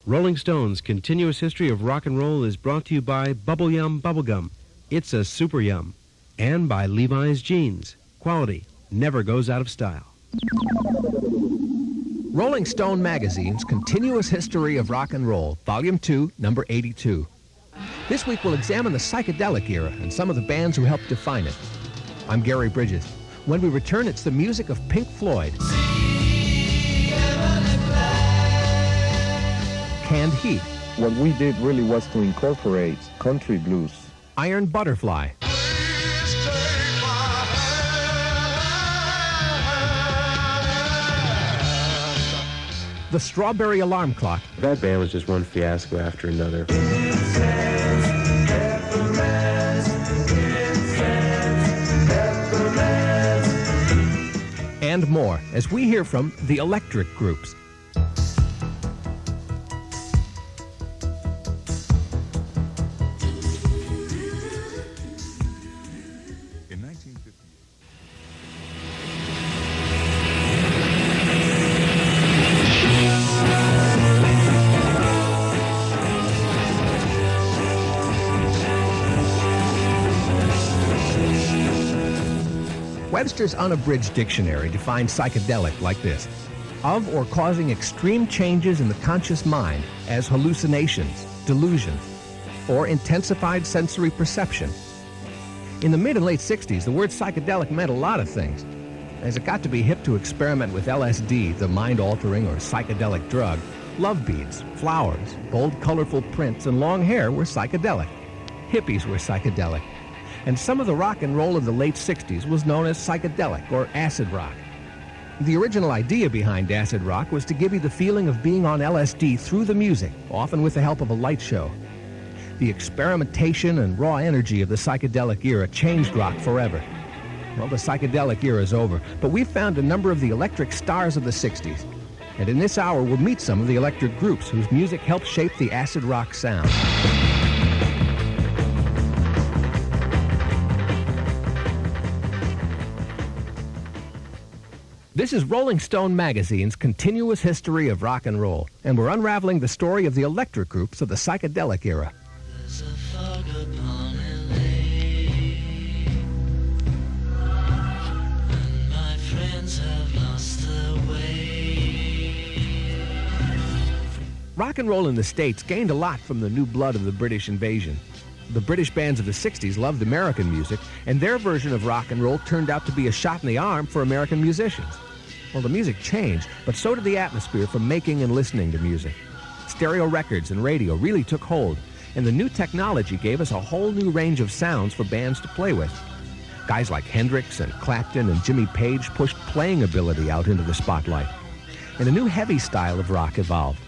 Rolling Stone's continuous history of rock and roll is brought to you by Bubble Yum Bubblegum. It's a super yum. And by Levi's Jeans. Quality never goes out of style. Rolling Stone magazine's Continuous History of Rock and Roll, Volume 2, Number 82. This week we'll examine the psychedelic era and some of the bands who helped define it. I'm Gary Bridges. When we return, it's the music of Pink Floyd, Canned Heat. What we did really was to incorporate country blues. Iron Butterfly. The Strawberry Alarm Clock. That band was just one fiasco after another. And more, as we hear from the electric groups. Webster's Unabridged Dictionary defines psychedelic like this: of or causing extreme changes in the conscious mind as hallucinations, delusions, or intensified sensory perception. In the mid and late 60s, the word psychedelic meant a lot of things. As it got to be hip to experiment with LSD, the mind-altering or psychedelic drug, love beads, flowers, bold, colorful prints, and long hair were psychedelic. Hippies were psychedelic. And some of the rock and roll of the late 60s was known as psychedelic or acid rock. The original idea behind acid rock was to give you the feeling of being on LSD through the music, often with the help of a light show. The experimentation and raw energy of the psychedelic era changed rock forever. Well, the psychedelic era is over, but we've found a number of the electric stars of the 60s. And in this hour, we'll meet some of the electric groups whose music helped shape the acid rock sound. This is Rolling Stone magazine's Continuous History of Rock and Roll, and we're unraveling the story of the electric groups of the psychedelic era. There's a fog upon LA, and my friends have lost their way. Rock and roll in the States gained a lot from the new blood of the British invasion. The British bands of the 60s loved American music, and their version of rock and roll turned out to be a shot in the arm for American musicians. Well, the music changed, but so did the atmosphere for making and listening to music. Stereo records and radio really took hold, and the new technology gave us a whole new range of sounds for bands to play with. Guys like Hendrix and Clapton and Jimmy Page pushed playing ability out into the spotlight, and a new heavy style of rock evolved.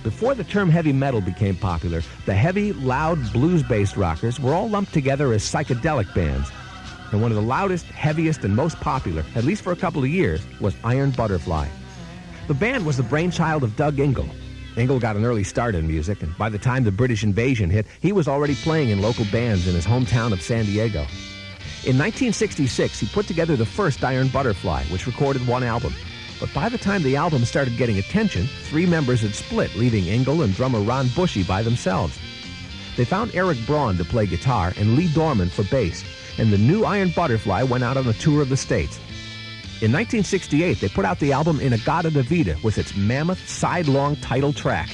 Before the term heavy metal became popular, the heavy, loud, blues-based rockers were all lumped together as psychedelic bands. And one of the loudest, heaviest, and most popular, at least for a couple of years, was Iron Butterfly. The band was the brainchild of Doug Ingle. Ingle got an early start in music, and by the time the British invasion hit, he was already playing in local bands in his hometown of San Diego. In 1966, he put together the first Iron Butterfly, which recorded one album. But by the time the album started getting attention, 3 members had split, leaving Ingle and drummer Ron Bushy by themselves. They found Eric Braun to play guitar and Lee Dorman for bass, and the new Iron Butterfly went out on a tour of the States. In 1968, they put out the album In-A-Gadda-Da-Vida with its mammoth, sidelong title track.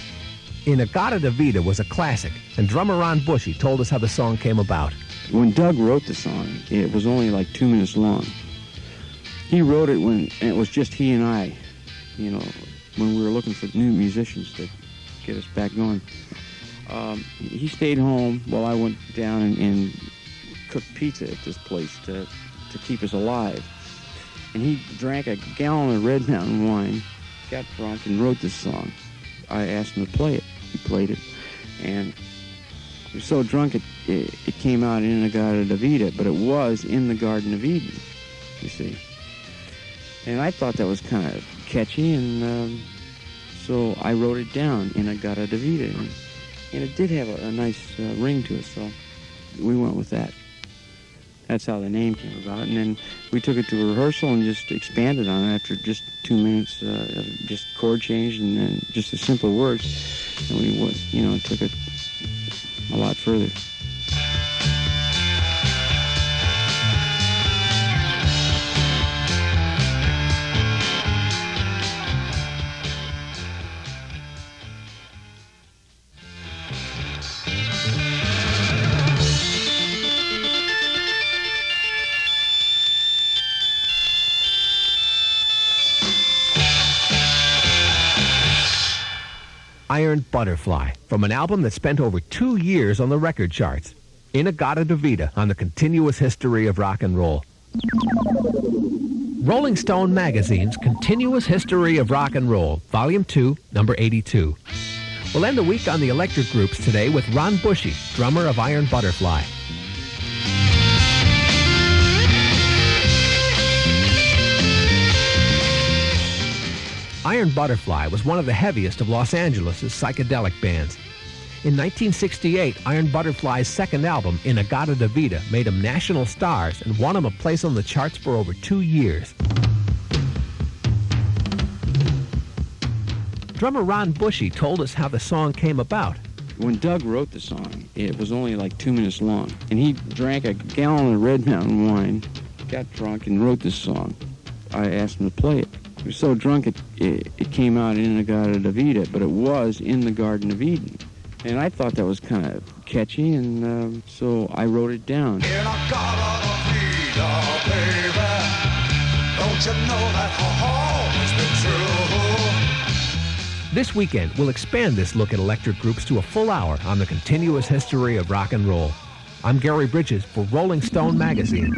In-A-Gadda-Da-Vida was a classic, and drummer Ron Bushy told us how the song came about. When Doug wrote the song, it was only like 2 minutes long. He wrote it when it was just he and I, when we were looking for new musicians to get us back going. He stayed home while I went down and cooked pizza at this place to keep us alive. And he drank a gallon of Red Mountain wine, got drunk, and wrote this song. I asked him to play it. He played it. And he was so drunk it came out in In-A-Gadda-Da-Vida, but it was in the Garden of Eden, you see. And I thought that was kind of catchy, and so I wrote it down, In-A-Gadda-Da-Vida. And it did have a nice ring to it, so we went with that. That's how the name came about. And then we took it to rehearsal and just expanded on it after just 2 minutes of just chord change and then just the simple words. And we took it a lot further. Iron Butterfly, from an album that spent over 2 years on the record charts. Inagata Davida on the continuous history of rock and roll. Rolling Stone magazine's Continuous History of Rock and Roll, Volume 2, number 82. We'll end the week on the electric groups today with Ron Bushy, drummer of Iron Butterfly. Iron Butterfly was one of the heaviest of Los Angeles' psychedelic bands. In 1968, Iron Butterfly's second album, Inagata Davida, made them national stars and won them a place on the charts for over 2 years. Drummer Ron Bushy told us how the song came about. When Doug wrote the song, it was only like 2 minutes long. And he drank a gallon of Red Mountain wine, got drunk, and wrote this song. I asked him to play it. He was so drunk it came out in Inagata Davida, but it was in the Garden of Eden. And I thought that was kind of catchy, and so I wrote it down. This weekend, we'll expand this look at electric groups to a full hour on the continuous history of rock and roll. I'm Gary Bridges for Rolling Stone magazine.